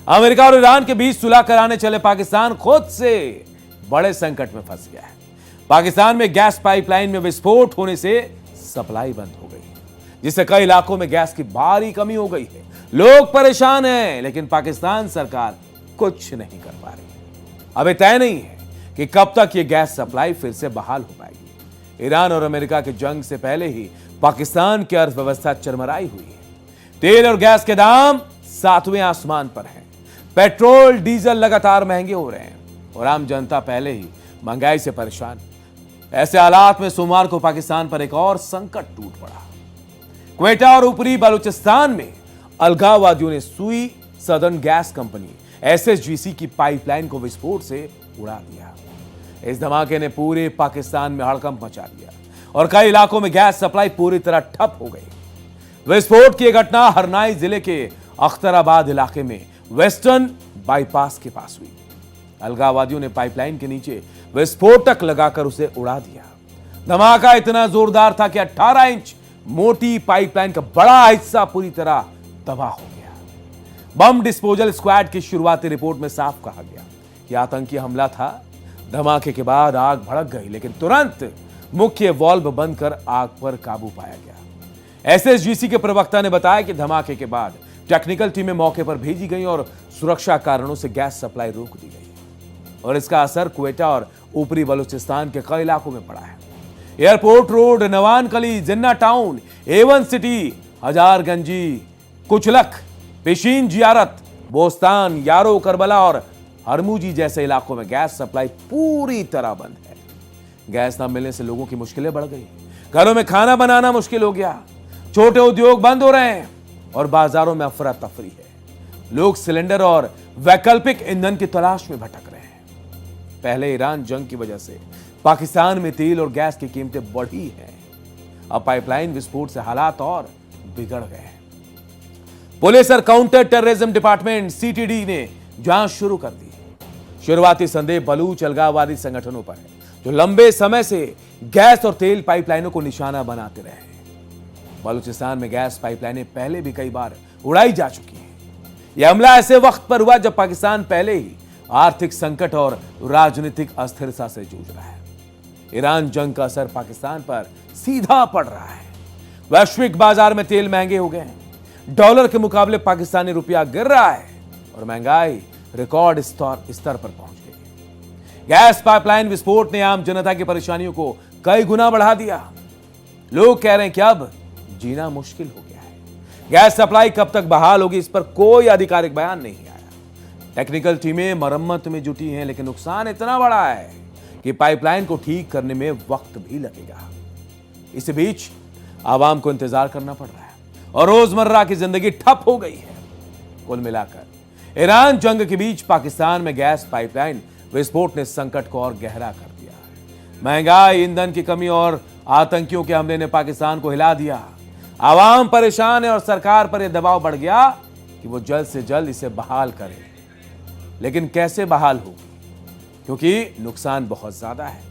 America और Iran के बीच सुलह कराने चले पाकिस्तान खुद से बड़े संकट में फंस गया है। पाकिस्तान में गैस पाइपलाइन में विस्फोट होने से सप्लाई बंद हो गई है, जिससे कई इलाकों में गैस की भारी कमी हो गई है। लोग परेशान हैं, लेकिन पाकिस्तान सरकार कुछ नहीं कर पा रही। अभी तय नहीं है कि कब तक यह गैस सप्लाई फिर से बहाल हो पाएगी। ईरान और अमेरिका की जंग से पहले ही पाकिस्तान की अर्थव्यवस्था चरमराई हुई है। तेल और गैस के दाम 7वें आसमान पर हैं। पेट्रोल डीजल लगातार महंगे हो रहे हैं और आम जनता पहले ही महंगाई से परेशान। ऐसे हालात में सोमवार को पाकिस्तान पर एक और संकट टूट पड़ा। क्वेटा और ऊपरी बलूचिस्तान में अलगाववादियों ने सुई सदर्न गैस कंपनी SSGC की पाइपलाइन को विस्फोट से उड़ा दिया। इस धमाके ने पूरे पाकिस्तान में हड़कंप मचा दिया और कई इलाकों में गैस सप्लाई पूरी तरह ठप हो गई। विस्फोट की घटना हरनाई जिले के अख्तराबाद इलाके में वेस्टर्न बाईपास के पास हुई। अलगाववादियों ने पाइपलाइन के नीचे विस्फोटक लगाकर उसे उड़ा दिया। धमाका इतना जोरदार था कि 18 इंच मोटी पाइपलाइन का बड़ा हिस्सा पूरी तरह तबाह हो गया। बम डिस्पोजल स्क्वाड की शुरुआती रिपोर्ट में साफ कहा गया कि आतंकी हमला था। धमाके के बाद आग भड़क गई, लेकिन तुरंत मुख्य वाल्व बंद कर आग पर काबू पाया गया। SSGC के प्रवक्ता ने बताया कि धमाके के बाद टेक्निकल टीमें मौके पर भेजी गई और सुरक्षा कारणों से गैस सप्लाई रोक दी गई और इसका असर क्वेटा और ऊपरी बलूचिस्तान के कई इलाकों में पड़ा है। एयरपोर्ट रोड, नवानकली, जिन्ना टाउन, एवन सिटी, हजारगंजी, कुचलक, पेशीन जियारत, बोस्तान, यारो, करबला और हरमुजी जैसे इलाकों में गैस सप्लाई पूरी तरह बंद है। गैस न मिलने से लोगों की मुश्किलें बढ़ गई। घरों में खाना बनाना मुश्किल हो गया। छोटे उद्योग बंद हो रहे हैं और बाजारों में अफरा तफरी है। लोग सिलेंडर और वैकल्पिक ईंधन की तलाश में भटक रहे हैं। पहले ईरान जंग की वजह से पाकिस्तान में तेल और गैस की कीमतें बढ़ी हैं। अब पाइपलाइन विस्फोट से हालात और बिगड़ गए हैं। पुलिस और काउंटर टेररिज्म डिपार्टमेंट CTD ने जांच शुरू कर दी। शुरुआती संदेह बलूच अलगाववादी संगठनों पर है, जो लंबे समय से गैस और तेल पाइपलाइनों को निशाना बनाते रहे हैं। बलूचिस्तान में गैस पाइपलाइनें पहले भी कई बार उड़ाई जा चुकी हैं। यह हमला ऐसे वक्त पर हुआ जब पाकिस्तान पहले ही आर्थिक संकट और राजनीतिक अस्थिरता से जूझ रहा है। ईरान जंग का असर पाकिस्तान पर सीधा पड़ रहा है। वैश्विक बाजार में तेल महंगे हो गए हैं। डॉलर के मुकाबले पाकिस्तानी रुपया गिर रहा है और महंगाई रिकॉर्ड स्तर पर पहुंच गई। गैस पाइपलाइन विस्फोट ने आम जनता की परेशानियों को कई गुना बढ़ा दिया। लोग कह रहे हैं कि अब जीना मुश्किल हो गया है। गैस सप्लाई कब तक बहाल होगी, इस पर कोई आधिकारिक बयान नहीं आया। टेक्निकल टीमें मरम्मत में जुटी हैं, लेकिन नुकसान इतना बड़ा है कि पाइपलाइन को ठीक करने में वक्त भी लगेगा। इस बीच आवाम को इंतजार करना पड़ रहा है और रोजमर्रा की जिंदगी ठप हो गई है। कुल मिलाकर ईरान जंग के बीच पाकिस्तान में गैस पाइपलाइन विस्फोट ने संकट को और गहरा कर दिया है। महंगाई, ईंधन की कमी और आतंकियों के हमले ने पाकिस्तान को हिला दिया। आवाम परेशान है और सरकार पर यह दबाव बढ़ गया कि वो जल्द से जल्द इसे बहाल करे। लेकिन कैसे बहाल होगी, क्योंकि नुकसान बहुत ज्यादा है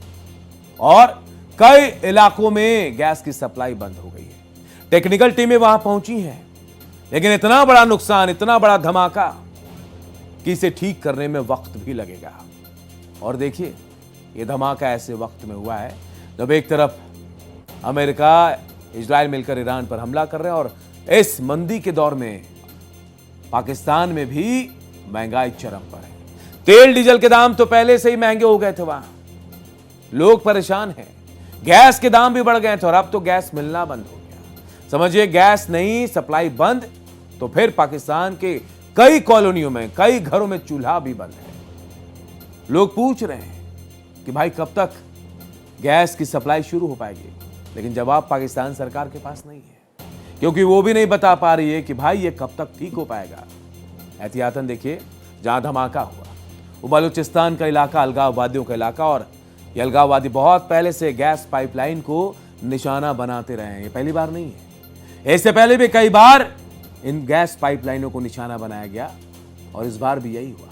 और कई इलाकों में गैस की सप्लाई बंद हो गई है। टेक्निकल टीमें वहां पहुंची हैं, लेकिन इतना बड़ा नुकसान, इतना बड़ा धमाका कि इसे ठीक करने में वक्त भी लगेगा। और देखिए, यह धमाका ऐसे वक्त में हुआ है जब एक तरफ अमेरिका, इजराइल मिलकर ईरान पर हमला कर रहे हैं और इस मंदी के दौर में पाकिस्तान में भी महंगाई चरम पर है। तेल डीजल के दाम तो पहले से ही महंगे हो गए थे, वहां लोग परेशान हैं। गैस के दाम भी बढ़ गए थे और अब तो गैस मिलना बंद हो गया। समझिए, गैस नहीं, सप्लाई बंद, तो फिर पाकिस्तान के कई कॉलोनियों में, कई घरों में चूल्हा भी बंद है। लोग पूछ रहे हैं कि भाई कब तक गैस की सप्लाई शुरू हो पाएगी, लेकिन जवाब पाकिस्तान सरकार के पास नहीं है, क्योंकि वो भी नहीं बता पा रही है कि भाई ये कब तक ठीक हो पाएगा। एहतियातन देखिए, जहां धमाका हुआ वो बलूचिस्तान का इलाका अलगाववादियों का इलाका, और ये अलगाववादी बहुत पहले से गैस पाइपलाइन को निशाना बनाते रहे हैं। ये पहली बार नहीं है, इससे पहले भी कई बार इन गैस पाइपलाइनों को निशाना बनाया गया और इस बार भी यही हुआ।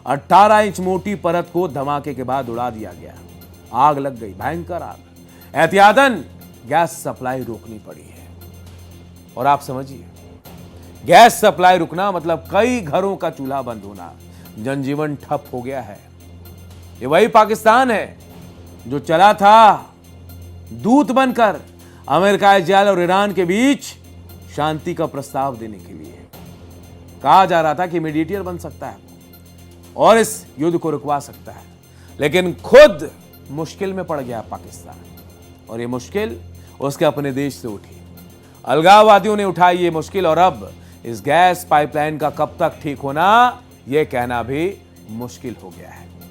18 इंच मोटी परत को धमाके के बाद उड़ा दिया गया। आग लग गई, भयंकर आग। एहतियातन गैस सप्लाई रोकनी पड़ी है। और आप समझिए, गैस सप्लाई रुकना मतलब कई घरों का चूल्हा बंद होना, जनजीवन ठप हो गया है। ये वही पाकिस्तान है जो चला था दूत बनकर अमेरिका, इजरायल और ईरान के बीच शांति का प्रस्ताव देने के लिए। कहा जा रहा था कि मीडिएटर बन सकता है और इस युद्ध को रुकवा सकता है, लेकिन खुद मुश्किल में पड़ गया पाकिस्तान, और ये मुश्किल उसके अपने देश से उठी। अलगाववादियों ने उठाई ये मुश्किल, और अब इस गैस पाइपलाइन का कब तक ठीक होना, यह कहना भी मुश्किल हो गया है।